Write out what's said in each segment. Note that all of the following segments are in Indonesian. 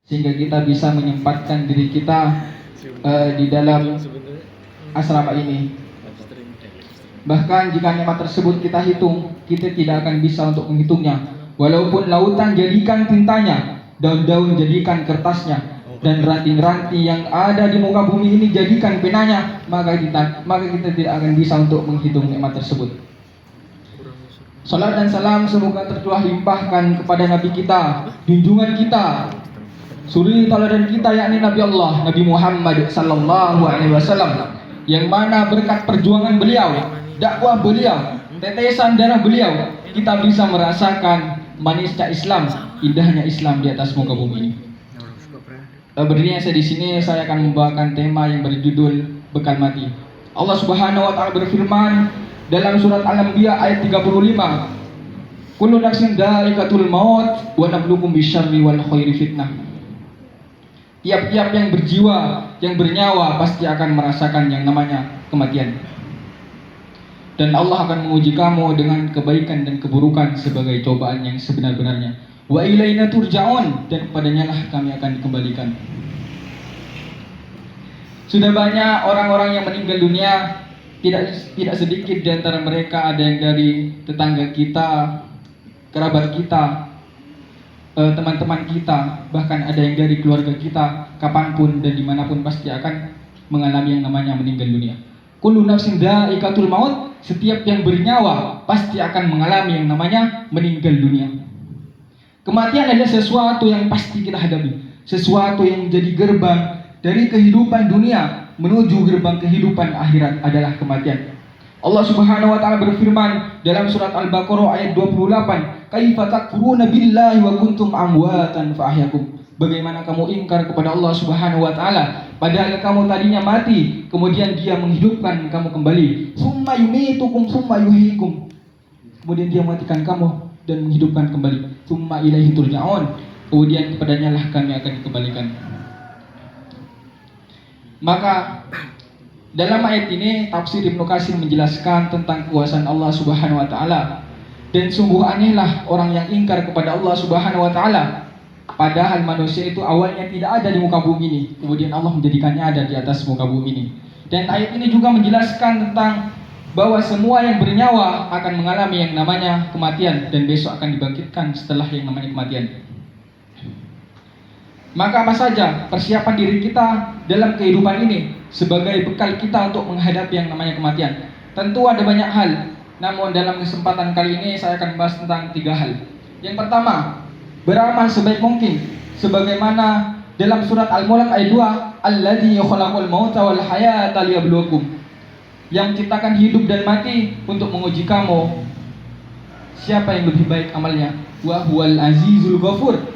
sehingga kita bisa menyempatkan diri kita di dalam asrama ini. Bahkan jika nikmat tersebut kita hitung, kita tidak akan bisa untuk menghitungnya. Walaupun lautan jadikan tintanya, daun-daun jadikan kertasnya, dan ranting-ranting yang ada di muka bumi ini jadikan penanya, maka kita tidak akan bisa untuk menghitung nikmat tersebut. Salat dan salam semoga tercurah limpahkan kepada Nabi kita, junjungan kita, suri tauladan kita, yakni Nabi Allah, Nabi Muhammad sallallahu alaihi wasallam, yang mana berkat perjuangan beliau, dakwah beliau, tetesan darah beliau, kita bisa merasakan manisnya Islam, indahnya Islam di atas muka bumi ini. Berdirinya saya di sini, saya akan membawakan tema yang berjudul bekal mati. Allah Subhanahu wa taala berfirman dalam surat Al-Anbiya ayat 35, kullu nafsin dha'iqatul maut wa nabluukum bisyarri wal khairi fitnah. Tiap-tiap yang berjiwa, yang bernyawa pasti akan merasakan yang namanya kematian. Dan Allah akan menguji kamu dengan kebaikan dan keburukan sebagai cobaan yang sebenar-benarnya. Wa ilaina turja'un, dan kepadanya lah kami akan dikembalikan. Sudah banyak orang-orang yang meninggal dunia, tidak sedikit di antara mereka ada yang dari tetangga kita, kerabat kita, teman-teman kita, bahkan ada yang dari keluarga kita. Kapanpun dan dimanapun pasti akan mengalami yang namanya meninggal dunia. Kullu nafsin dha'iqatul maut, setiap yang bernyawa pasti akan mengalami yang namanya meninggal dunia. Kematian adalah sesuatu yang pasti kita hadapi, sesuatu yang menjadi gerbang dari kehidupan dunia menuju gerbang kehidupan akhirat adalah kematian. Allah Subhanahu wa taala berfirman dalam surat Al-Baqarah ayat 28, "Kaifa takfuruna billahi wa kuntum amwatan fa ahyakum." Bagaimana kamu ingkar kepada Allah Subhanahu wa taala padahal kamu tadinya mati, kemudian Dia menghidupkan kamu kembali. Summa yumitukum summa yuhyikum. Kemudian Dia mematikan kamu dan menghidupkan kembali. Summa ilaihi turja'un. Kemudian kepadanya lah kami akan dikembalikan. Maka dalam ayat ini tafsir Ibnu Katsir menjelaskan tentang kuasaan Allah Subhanahu wa taala. Dan sungguh anehlah orang yang ingkar kepada Allah Subhanahu wa taala. Padahal manusia itu awalnya tidak ada di muka bumi ini, kemudian Allah menjadikannya ada di atas muka bumi ini. Dan ayat ini juga menjelaskan tentang bahwa semua yang bernyawa akan mengalami yang namanya kematian dan besok akan dibangkitkan setelah yang namanya kematian. Maka apa saja persiapan diri kita dalam kehidupan ini sebagai bekal kita untuk menghadapi yang namanya kematian? Tentu ada banyak hal, namun dalam kesempatan kali ini saya akan membahas tentang 3 hal. Yang pertama, beramal sebaik mungkin sebagaimana dalam surat Al-Mulk ayat 2, alladzi khalaqal mauta wal hayata liyabluwakum, yang menciptakan hidup dan mati untuk menguji kamu siapa yang lebih baik amalnya. Wa huwal azizul ghafur,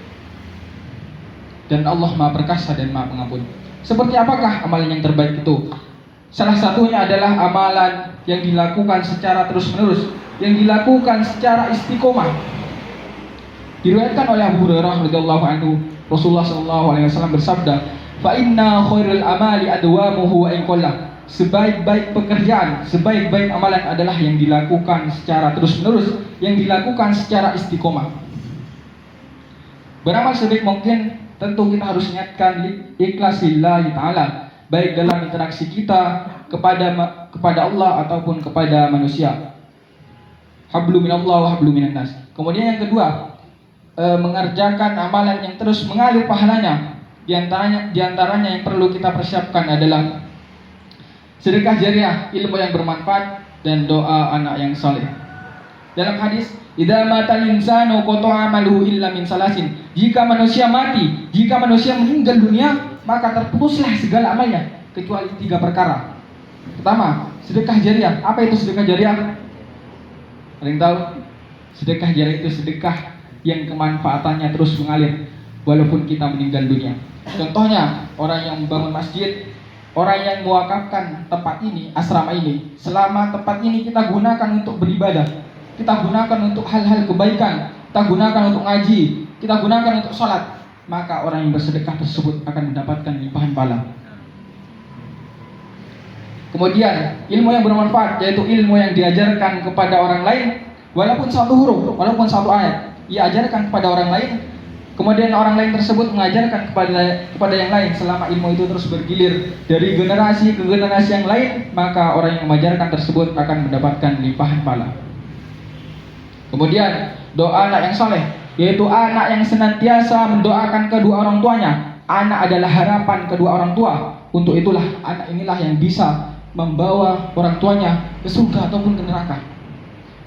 dan Allah Maha Perkasa dan Maha Pengampun. Seperti apakah amalan yang terbaik itu? Salah satunya adalah amalan yang dilakukan secara terus-menerus, yang dilakukan secara istiqomah. Diriwayatkan oleh Abu Hurairah radhiyallahu anhu, Rasulullah sallallahu alaihi wasallam bersabda, "Fa inna khairul amali adwamuhu wa in qalla." Sebaik-baik pekerjaan, sebaik-baik amalan adalah yang dilakukan secara terus-menerus, yang dilakukan secara istiqomah. Beramal sebaik mungkin tentu kita harus niatkan ikhlas lillahi ta'ala, baik dalam interaksi kita kepada Allah ataupun kepada manusia. Hablu minallah wa hablu minan nas. Kemudian yang kedua, mengerjakan amalan yang terus mengalir pahalanya. Di antaranya yang perlu kita persiapkan adalah sedekah jariah, ilmu yang bermanfaat, dan doa anak yang saleh. Dalam hadis, idza matal insanu qata'a amaluhu illa min salasin. Jika manusia mati, jika manusia meninggal dunia, maka terputuslah segala amalnya kecuali 3 perkara. Pertama, sedekah jariah. Apa itu sedekah jariah? Ada yang tahu? Sedekah jariah itu sedekah yang kemanfaatannya terus mengalir walaupun kita meninggal dunia. Contohnya, orang yang membangun masjid, orang yang mewakafkan tempat ini, asrama ini. Selama tempat ini kita gunakan untuk beribadah, kita gunakan untuk hal-hal kebaikan, kita gunakan untuk ngaji, kita gunakan untuk sholat, maka orang yang bersedekah tersebut akan mendapatkan limpahan pahala. Kemudian ilmu yang bermanfaat, yaitu ilmu yang diajarkan kepada orang lain, walaupun satu huruf, walaupun satu ayat, ia ajarkan kepada orang lain, Kemudian orang lain tersebut mengajarkan kepada yang lain. Selama ilmu itu terus bergilir dari generasi ke generasi yang lain, maka orang yang mengajarkan tersebut akan mendapatkan limpahan pahala. Kemudian doa anak yang soleh, yaitu anak yang senantiasa mendoakan kedua orang tuanya. Anak adalah harapan kedua orang tua. Untuk itulah anak inilah yang bisa membawa orang tuanya ke surga ataupun ke neraka.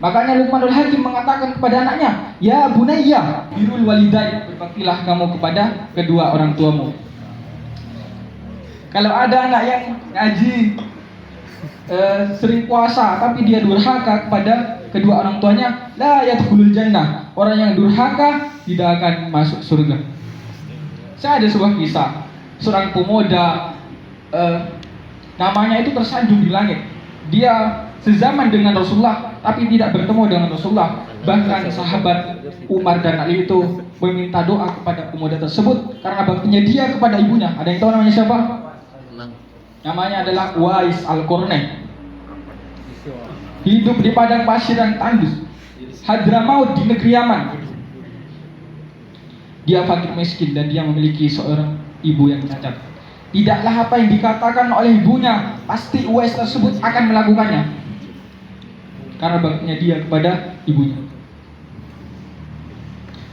Makanya Luqmanul Hakim mengatakan kepada anaknya, "Ya bunayya, birrul walidain, berbaktilah kamu kepada kedua orang tuamu." Kalau ada anak yang ngaji, sering puasa, tapi dia durhaka kepada kedua orang tuanya, la yadkhulul jannah. Orang yang durhaka tidak akan masuk surga. Saya ada sebuah kisah, seorang pemuda, namanya itu tersanjung di langit. Dia sezaman dengan Rasulullah, tapi tidak bertemu dengan Rasulullah. Bahkan sahabat Umar dan Ali itu meminta doa kepada pemuda tersebut karena baktinya dia kepada ibunya. Ada yang tahu namanya siapa? Namanya adalah Uwais Al-Qarni. Hidup di padang pasir yang tandus, Hadramaut di negeri Yaman. Dia fakir miskin dan dia memiliki seorang ibu yang cacat. Tidaklah apa yang dikatakan oleh ibunya, pasti Uwais tersebut akan melakukannya karena baktinya dia kepada ibunya.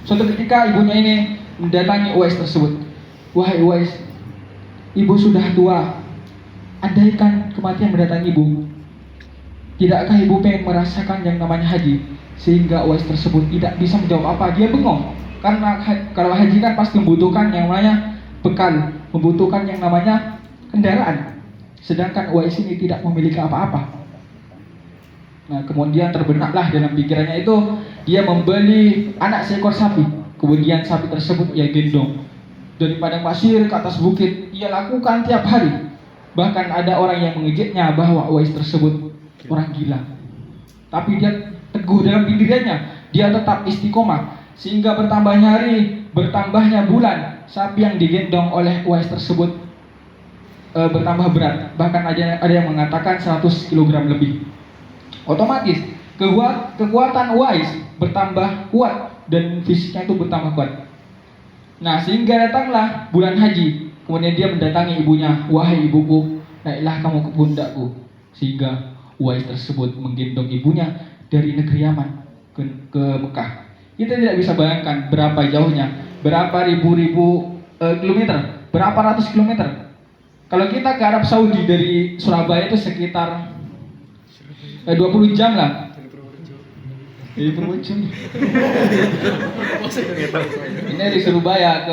Suatu ketika ibunya ini mendatangi Uwais tersebut. "Wahai Uwais, ibu sudah tua. Andaikan kematian mendatangi ibu, tidakkah ibu pengen merasakan yang namanya haji?" Sehingga Uwais tersebut tidak bisa menjawab apa. Dia bengong karena kalau haji kan pasti membutuhkan yang namanya bekal, membutuhkan yang namanya kendaraan. Sedangkan Uwais ini tidak memiliki apa-apa. Nah, kemudian terbenaklah dalam pikirannya itu, dia membeli anak seekor sapi. Kemudian sapi tersebut ia gendong dari padang pasir ke atas bukit. Ia lakukan tiap hari. Bahkan ada orang yang mengejeknya bahwa Uwais tersebut orang gila. Tapi dia teguh dalam pendiriannya. Dia tetap istiqomah. Sehingga bertambahnya hari, bertambahnya bulan, sapi yang digendong oleh Uwais tersebut bertambah berat. Bahkan ada yang mengatakan 100 kg lebih. Otomatis kekuatan Uwais bertambah kuat dan fisiknya itu bertambah kuat. Nah, sehingga datanglah bulan haji. Kemudian dia mendatangi ibunya, "Wahai ibuku, naiklah kamu ke pundakku." Sehingga Uwais tersebut menggendong ibunya dari negeri Yaman ke Mekah. Kita tidak bisa bayangkan berapa jauhnya, berapa ribu-ribu kilometer, berapa ratus kilometer. Kalau kita ke Arab Saudi dari Surabaya itu sekitar 20 jam lah. Ini dari Surabaya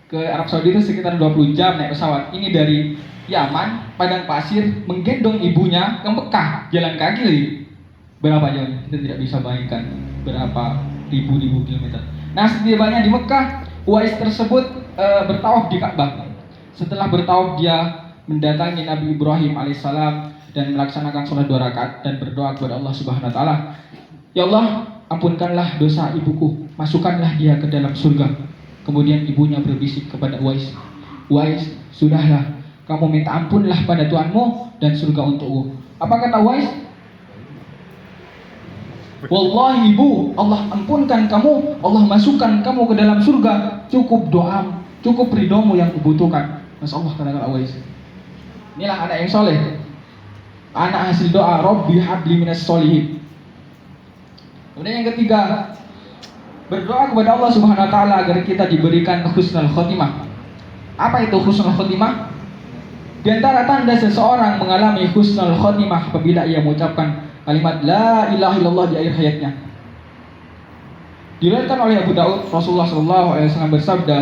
ke Arab Saudi itu sekitar 20 jam naik pesawat. Ini dari Yaman, padang pasir, menggendong ibunya ke Mekah, jalan kaki lagi. Berapa jauhnya? Kita tidak bisa bayangkan berapa ribu-ribu kilometer. Nah, setibanya di Mekah, Uwais tersebut bertawaf di Ka'bah. Setelah bertawaf, dia mendatangi Nabi Ibrahim alaihissalam dan melaksanakan sholat 2 rakaat dan berdoa kepada Allah Subhanahu wa taala. "Ya Allah, ampunkanlah dosa ibuku, masukkanlah dia ke dalam surga." Kemudian ibunya berbisik kepada Uwais, "Uwais, sudahlah, kamu minta ampunlah pada Tuhanmu dan surga untukmu." Apa kata Uwais? "Wallahi ibu, Allah ampunkan kamu, Allah masukkan kamu ke dalam surga. Cukup doamu, cukup ridhomu yang kubutuhkan." Masya Allah, kata Uwais. Inilah anak yang soleh, anak hasil doa, "Rabbi habli minas solihin." Kemudian yang ketiga, berdoa kepada Allah Subhanahu wa taala agar kita diberikan husnul khotimah. Apa itu husnul khotimah? Di antara tanda seseorang mengalami husnul khotimah apabila ia mengucapkan kalimat la ilaha illallah di akhir hayatnya. Diriwayatkan oleh Abu Daud, Rasulullah SAW bersabda,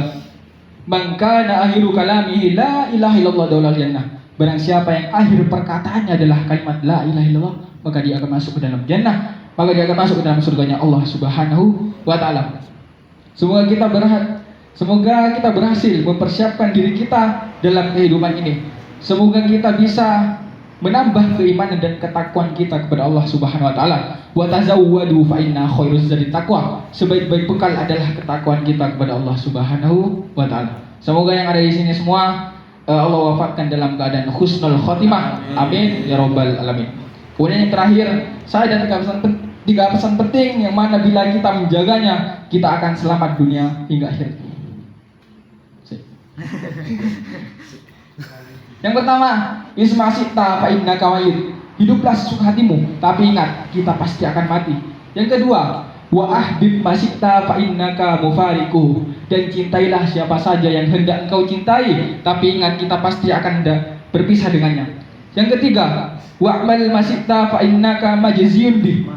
"Man kana akhiru kalamihi la ilaha illallah daulal jannah." Barang siapa yang akhir perkataannya adalah kalimat la ilaha illallah, maka dia akan masuk ke dalam jannah, maka dia akan masuk ke dalam surganya Allah Subhanahu wa taala. Semoga kita berhasil mempersiapkan diri kita dalam kehidupan ini. Semoga kita bisa menambah keimanan dan ketakwaan kita kepada Allah Subhanahu wa taala. Wa tazawwadu fa inna khairuz zadi taqwa. Sebaik-baik bekal adalah ketakwaan kita kepada Allah Subhanahu wa taala. Semoga yang ada di sini semua Allah wafatkan dalam keadaan husnul khotimah. Amin ya rabbal alamin. Kemudian yang terakhir, saya ada tiga pesan penting yang mana bila kita menjaganya, kita akan selamat dunia hingga akhir. Yang pertama, isma syi'ta fa innaka mayyit. Hiduplah sesuka hatimu, tapi ingat kita pasti akan mati. Yang kedua, wa ahbib ma syi'ta fa innaka mufariquh. Dan cintailah siapa saja yang hendak engkau cintai, tapi ingat kita pasti akan berpisah dengannya. Yang ketiga, wa'mal ma syi'ta fa innaka majziyun bih.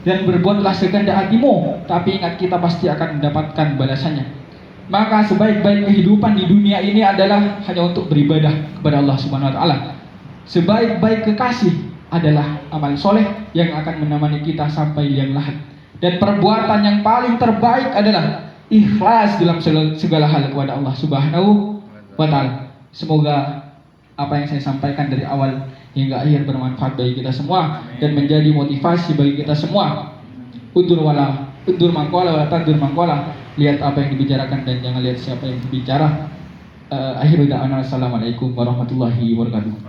Dan berbuatlah sekehendak hatimu, tapi ingat kita pasti akan mendapatkan balasannya. Maka sebaik-baik kehidupan di dunia ini adalah hanya untuk beribadah kepada Allah Subhanahu wa taala. Sebaik-baik kekasih adalah amal soleh yang akan menemani kita sampai liang lahat. Dan perbuatan yang paling terbaik adalah ikhlas dalam segala hal kepada Allah Subhanahu wa taala. Semoga apa yang saya sampaikan dari awal hingga akhir bermanfaat bagi kita semua dan menjadi motivasi bagi kita semua. Undur mangkola wala tandur mangkola. Lihat apa yang dibicarakan dan jangan lihat siapa yang berbicara. Akhirul da'wana assalamualaikum warahmatullahi wabarakatuh.